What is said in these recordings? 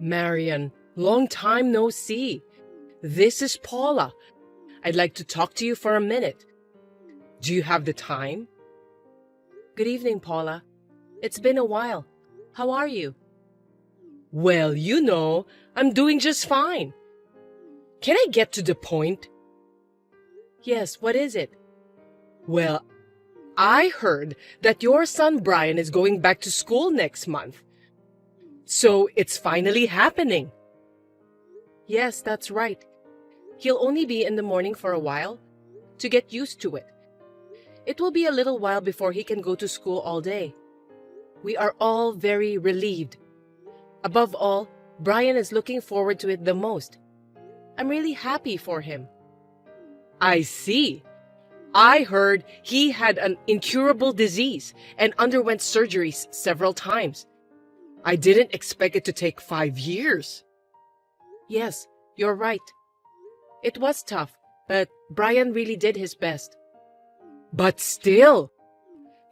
Marian, long time no see. This is Paula. I'd like to talk to you for a minute. Do you have the time? Good evening, Paula. It's been a while. How are you? Well, I'm doing just fine. Can I get to the point? Yes, what is it? Well, I heard that your son Brian is going back to school next month. So it's finally happening. Yes, that's right. He'll only be in the morning for a while to get used to it. It will be a little while before he can go to school all day. We are all very relieved. Above all, Brian is looking forward to it the most. I'm really happy for him. I see. I heard he had an incurable disease and underwent surgeries several times. I didn't expect it to take 5 years. Yes, you're right. It was tough, but Brian really did his best. But still,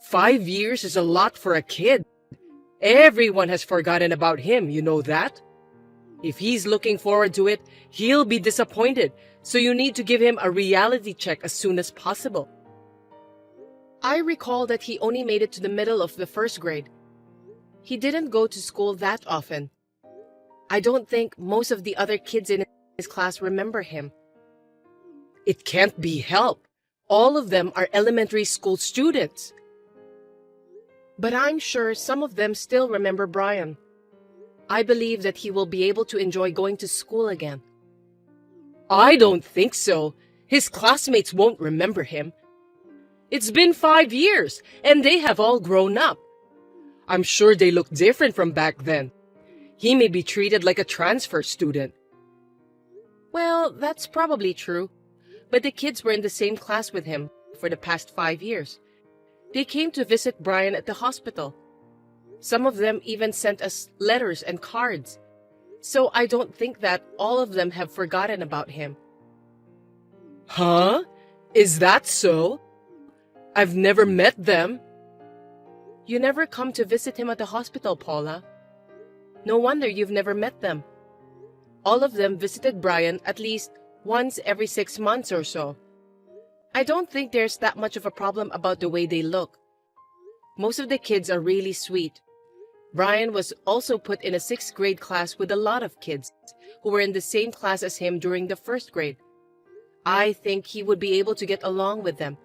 5 years is a lot for a kid. Everyone has forgotten about him, you know that? If he's looking forward to it, he'll be disappointed, so you need to give him a reality check as soon as possible. I recall that he only made it to the middle of the first grade. He didn't go to school that often. I don't think most of the other kids in his class remember him. It can't be helped. All of them are elementary school students. But I'm sure some of them still remember Brian. I believe that he will be able to enjoy going to school again. I don't think so. His classmates won't remember him. It's been 5 years, and they have all grown up. I'm sure they look different from back then. He may be treated like a transfer student. Well, that's probably true. But the kids were in the same class with him for the past 5 years. They came to visit Brian at the hospital. Some of them even sent us letters and cards. So I don't think that all of them have forgotten about him. Huh? Is that so? I've never met them. You never come to visit him at the hospital, Paula. No wonder you've never met them. All of them visited Brian at least once every 6 months or so. I don't think there's that much of a problem about the way they look. Most of the kids are really sweet. Brian was also put in a 6th grade class with a lot of kids who were in the same class as him during the 1st grade. I think he would be able to get along with them.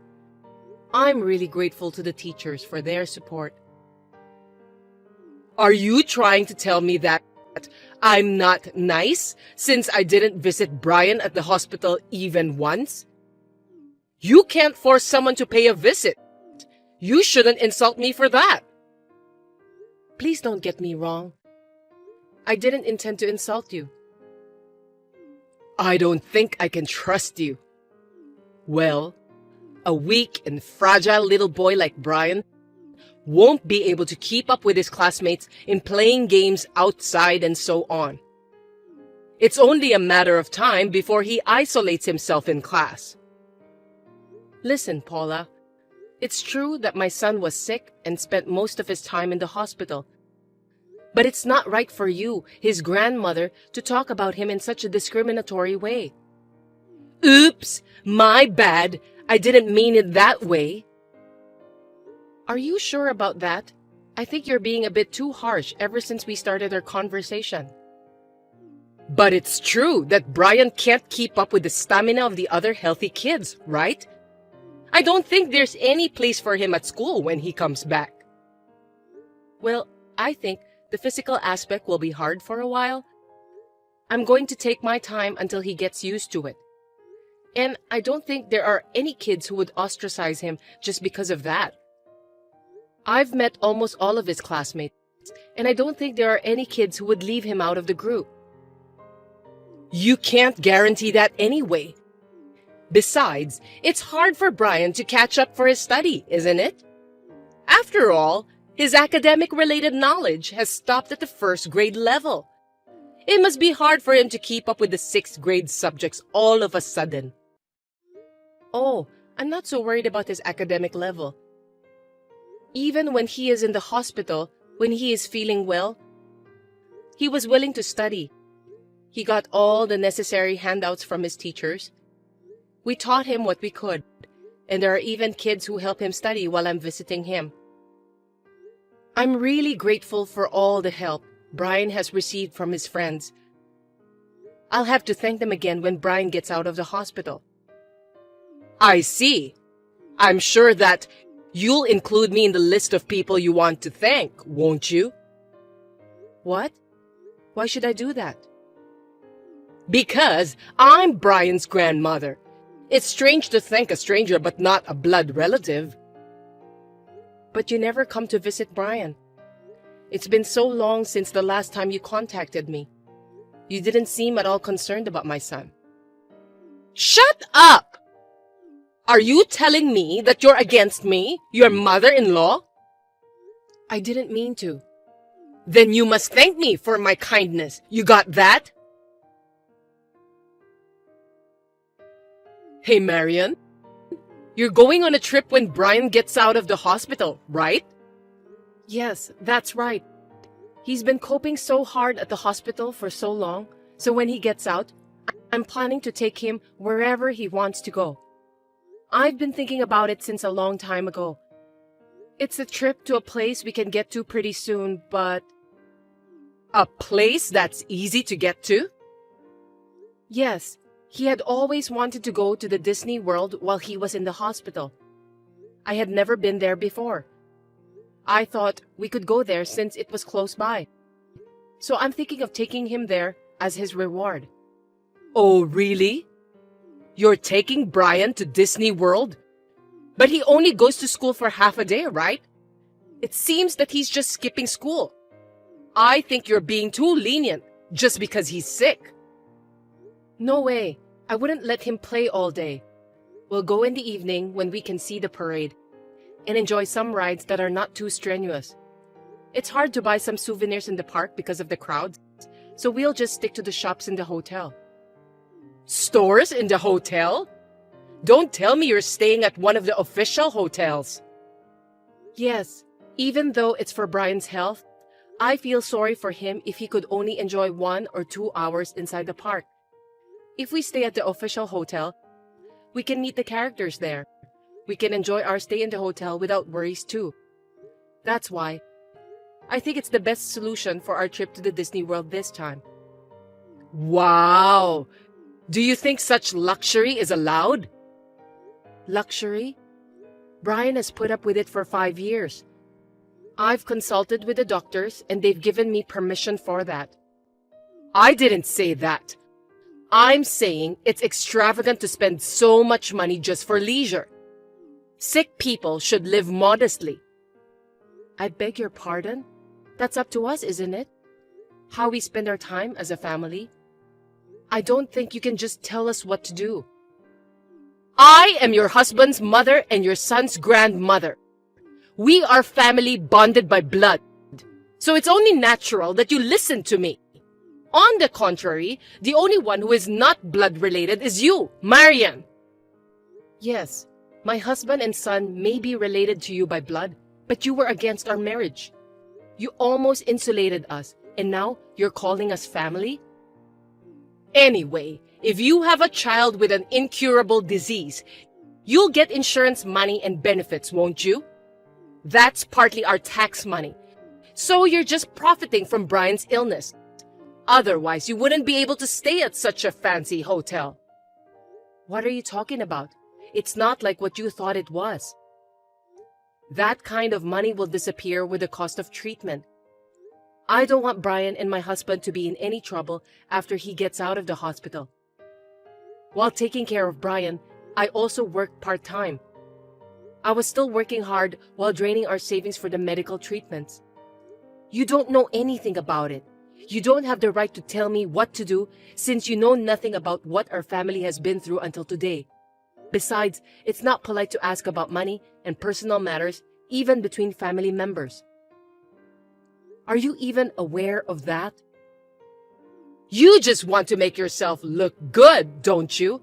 I'm really grateful to the teachers for their support. Are you trying to tell me that I'm not nice since I didn't visit Brian at the hospital even once? You can't force someone to pay a visit. You shouldn't insult me for that. Please don't get me wrong. I didn't intend to insult you. I don't think I can trust you. Well, a weak and fragile little boy like Brian won't be able to keep up with his classmates in playing games outside and so on. It's only a matter of time before he isolates himself in class. Listen, Paula. It's true that my son was sick and spent most of his time in the hospital. But it's not right for you, his grandmother, to talk about him in such a discriminatory way. Oops, my bad. I didn't mean it that way. Are you sure about that? I think you're being a bit too harsh ever since we started our conversation. But it's true that Brian can't keep up with the stamina of the other healthy kids, right? I don't think there's any place for him at school when he comes back. Well, I think the physical aspect will be hard for a while. I'm going to take my time until he gets used to it. And I don't think there are any kids who would ostracize him just because of that. I've met almost all of his classmates, and I don't think there are any kids who would leave him out of the group. You can't guarantee that anyway. Besides, it's hard for Brian to catch up for his study, isn't it? After all, his academic-related knowledge has stopped at the 1st grade level. It must be hard for him to keep up with the 6th grade subjects all of a sudden. Oh, I'm not so worried about his academic level. Even when he is in the hospital, when he is feeling well, He was willing to study. He got all the necessary handouts from his teachers. We taught him what we could, and there are even kids who help him study while I'm visiting him. I'm really grateful for all the help Brian has received from his friends. I'll have to thank them again when Brian gets out of the hospital. I see. I'm sure that you'll include me in the list of people you want to thank, won't you? What? Why should I do that? Because I'm Brian's grandmother. It's strange to thank a stranger but not a blood relative. But you never come to visit Brian. It's been so long since the last time you contacted me. You didn't seem at all concerned about my son. Shut up! Are you telling me that you're against me, your mother-in-law? I didn't mean to. Then you must thank me for my kindness. You got that? Hey, Marian. You're going on a trip when Brian gets out of the hospital, right? Yes, that's right. He's been coping so hard at the hospital for so long, so when he gets out, I'm planning to take him wherever he wants to go. I've been thinking about it since a long time ago. It's a trip to a place we can get to pretty soon, but... A place that's easy to get to? Yes, he had always wanted to go to the Disney World while he was in the hospital. I had never been there before. I thought we could go there since it was close by. So I'm thinking of taking him there as his reward. Oh, really? You're taking Brian to Disney World? But he only goes to school for half a day, right? It seems that he's just skipping school. I think you're being too lenient just because he's sick. No way. I wouldn't let him play all day. We'll go in the evening when we can see the parade and enjoy some rides that are not too strenuous. It's hard to buy some souvenirs in the park because of the crowds, so we'll just stick to the shops in the hotel. Stores in the hotel? Don't tell me you're staying at one of the official hotels. Yes, even though it's for Brian's health, I feel sorry for him if he could only enjoy 1 or 2 hours inside the park. If we stay at the official hotel, we can meet the characters there. We can enjoy our stay in the hotel without worries too. That's why I think it's the best solution for our trip to the Disney World this time. Wow! Do you think such luxury is allowed? Luxury? Brian has put up with it for 5 years. I've consulted with the doctors and they've given me permission for that. I didn't say that. I'm saying it's extravagant to spend so much money just for leisure. Sick people should live modestly. I beg your pardon? That's up to us, isn't it? How we spend our time as a family. I don't think you can just tell us what to do. I am your husband's mother and your son's grandmother. We are family bonded by blood. So it's only natural that you listen to me. On the contrary, the only one who is not blood related is you, Marian. Yes, my husband and son may be related to you by blood, but you were against our marriage. You almost insulated us, and now you're calling us family? Anyway, if you have a child with an incurable disease, you'll get insurance money and benefits, won't you? That's partly our tax money. So you're just profiting from Brian's illness. Otherwise, you wouldn't be able to stay at such a fancy hotel. What are you talking about? It's not like what you thought it was. That kind of money will disappear with the cost of treatment. I don't want Brian and my husband to be in any trouble after he gets out of the hospital. While taking care of Brian, I also worked part-time. I was still working hard while draining our savings for the medical treatments. You don't know anything about it. You don't have the right to tell me what to do since you know nothing about what our family has been through until today. Besides, it's not polite to ask about money and personal matters, even between family members. Are you even aware of that? You just want to make yourself look good, don't you?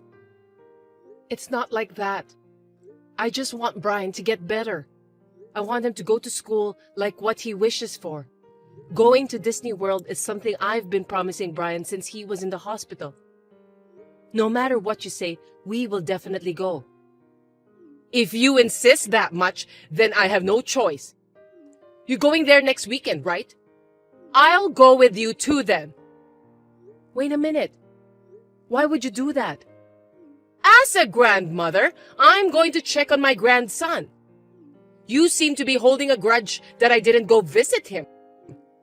It's not like that. I just want Brian to get better. I want him to go to school like what he wishes for. Going to Disney World is something I've been promising Brian since he was in the hospital. No matter what you say, we will definitely go. If you insist that much, then I have no choice. You're going there next weekend, right? I'll go with you too then. Wait a minute. Why would you do that? As a grandmother, I'm going to check on my grandson. You seem to be holding a grudge that I didn't go visit him.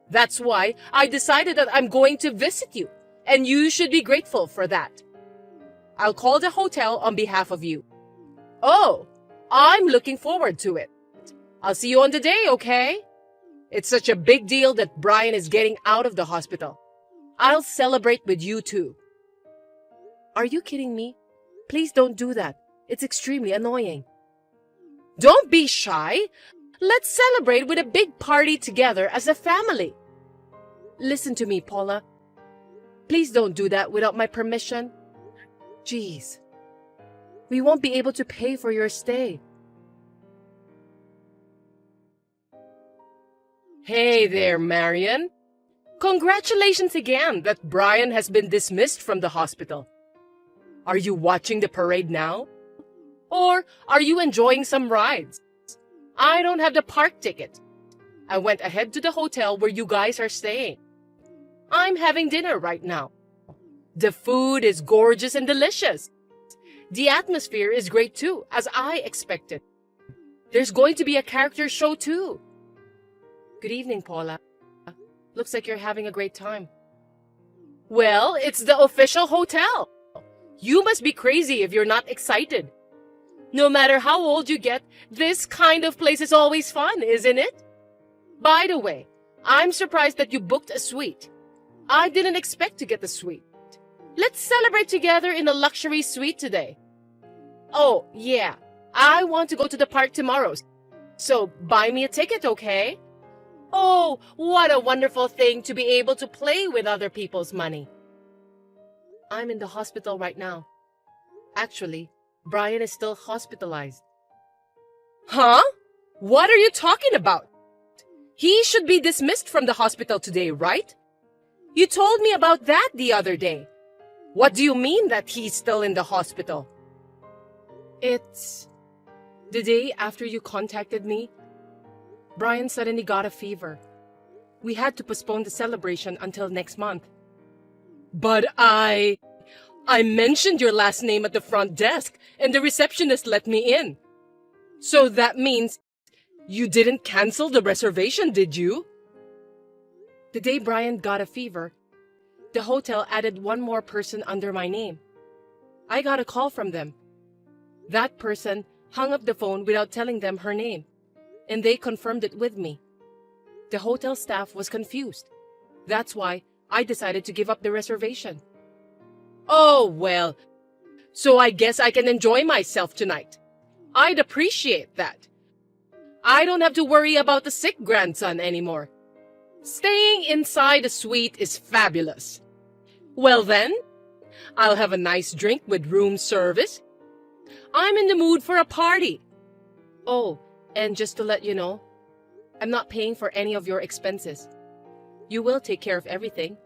That's why I decided that I'm going to visit you, and you should be grateful for that. I'll call the hotel on behalf of you. Oh, I'm looking forward to it. I'll see you on the day, okay? It's such a big deal that Brian is getting out of the hospital. I'll celebrate with you too. Are you kidding me? Please don't do that. It's extremely annoying. Don't be shy. Let's celebrate with a big party together as a family. Listen to me, Paula. Please don't do that without my permission. Jeez. We won't be able to pay for your stay. Hey there, Marian. Congratulations again that Brian has been dismissed from the hospital. Are you watching the parade now? Or are you enjoying some rides? I don't have the park ticket. I went ahead to the hotel where you guys are staying. I'm having dinner right now. The food is gorgeous and delicious. The atmosphere is great too, as I expected. There's going to be a character show too. Good evening, Paula. Looks like you're having a great time. Well, it's the official hotel. You must be crazy if you're not excited. No matter how old you get, this kind of place is always fun, isn't it? By the way, I'm surprised that you booked a suite. I didn't expect to get the suite. Let's celebrate together in a luxury suite today. Oh, yeah, I want to go to the park tomorrow, so buy me a ticket, okay? Oh, what a wonderful thing to be able to play with other people's money. I'm in the hospital right now. Actually, Brian is still hospitalized. Huh? What are you talking about? He should be dismissed from the hospital today, right? You told me about that the other day. What do you mean that he's still in the hospital? It's the day after you contacted me. Brian suddenly got a fever. We had to postpone the celebration until next month. But I mentioned your last name at the front desk and the receptionist let me in. So that means you didn't cancel the reservation, did you? The day Brian got a fever, the hotel added one more person under my name. I got a call from them. That person hung up the phone without telling them her name, and they confirmed it with me. The hotel staff was confused. That's why I decided to give up the reservation. Oh, well, so I guess I can enjoy myself tonight. I'd appreciate that. I don't have to worry about the sick grandson anymore. Staying inside a suite is fabulous. Well then, I'll have a nice drink with room service. I'm in the mood for a party. Oh, and just to let you know, I'm not paying for any of your expenses. You will take care of everything.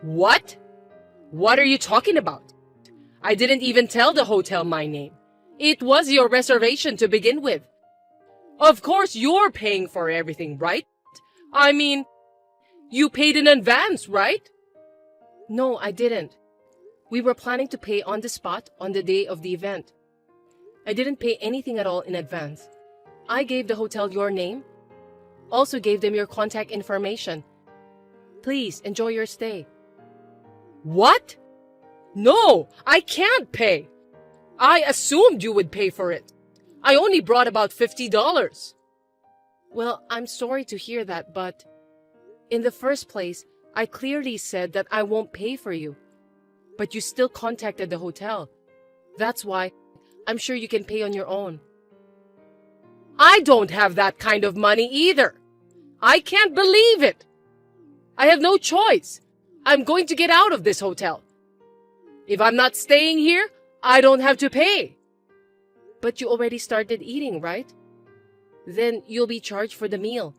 What? What are you talking about? I didn't even tell the hotel my name. It was your reservation to begin with. Of course you're paying for everything, right? I mean, you paid in advance, right? No, I didn't. We were planning to pay on the spot on the day of the event. I didn't pay anything at all in advance. I gave the hotel your name, also gave them your contact information. Please enjoy your stay. What? No, I can't pay. I assumed you would pay for it. I only brought about $50. Well, I'm sorry to hear that, but in the first place, I clearly said that I won't pay for you. But you still contacted the hotel. That's why I'm sure you can pay on your own. I don't have that kind of money either. I can't believe it. I have no choice. I'm going to get out of this hotel. If I'm not staying here, I don't have to pay. But you already started eating, right? Then you'll be charged for the meal.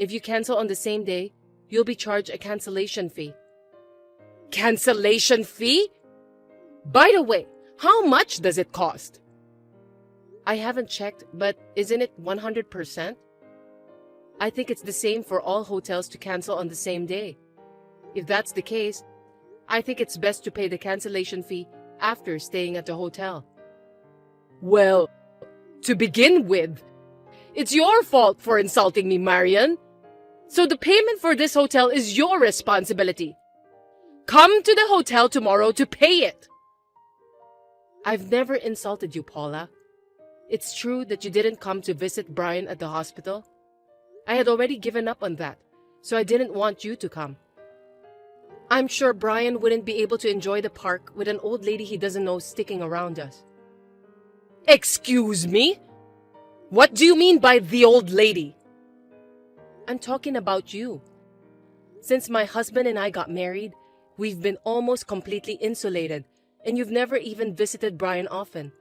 If you cancel on the same day, you'll be charged a cancellation fee. Cancellation fee? By the way, how much does it cost? I haven't checked, but isn't it 100%? I think it's the same for all hotels to cancel on the same day. If that's the case, I think it's best to pay the cancellation fee after staying at the hotel. Well, to begin with, it's your fault for insulting me, Marian. So the payment for this hotel is your responsibility. Come to the hotel tomorrow to pay it. I've never insulted you, Paula. It's true that you didn't come to visit Brian at the hospital. I had already given up on that, so I didn't want you to come. I'm sure Brian wouldn't be able to enjoy the park with an old lady he doesn't know sticking around us. Excuse me? What do you mean by the old lady? I'm talking about you. Since my husband and I got married, we've been almost completely insulated, and you've never even visited Brian often.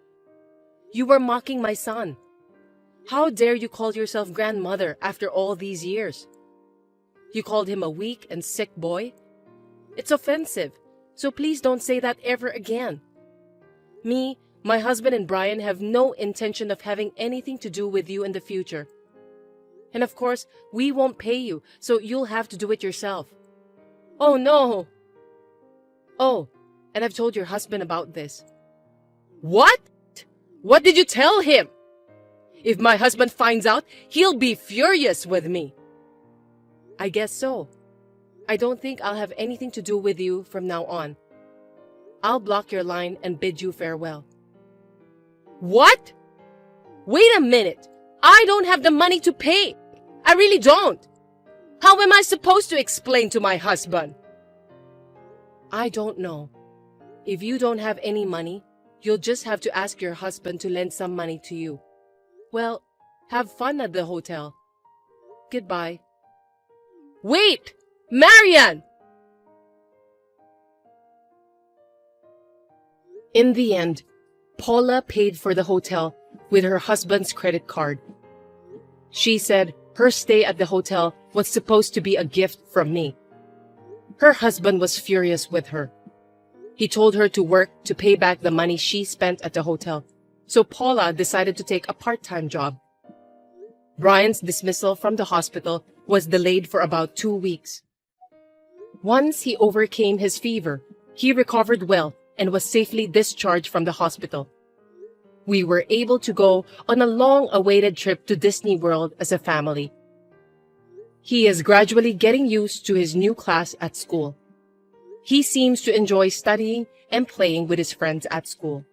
You were mocking my son. How dare you call yourself grandmother after all these years? You called him a weak and sick boy? It's offensive, so please don't say that ever again. Me, my husband and Brian have no intention of having anything to do with you in the future. And of course, we won't pay you, so you'll have to do it yourself. Oh no! Oh, and I've told your husband about this. What? What did you tell him? If my husband finds out, he'll be furious with me. I guess so. I don't think I'll have anything to do with you from now on. I'll block your line and bid you farewell. What? Wait a minute. I don't have the money to pay. I really don't. How am I supposed to explain to my husband? I don't know. If you don't have any money, you'll just have to ask your husband to lend some money to you. Well, have fun at the hotel. Goodbye. Wait! Marian! In the end, Paula paid for the hotel with her husband's credit card. She said her stay at the hotel was supposed to be a gift from me. Her husband was furious with her. He told her to work to pay back the money she spent at the hotel, so Paula decided to take a part-time job. Brian's dismissal from the hospital was delayed for about 2 weeks. Once he overcame his fever, he recovered well and was safely discharged from the hospital. We were able to go on a long-awaited trip to Disney World as a family. He is gradually getting used to his new class at school. He seems to enjoy studying and playing with his friends at school.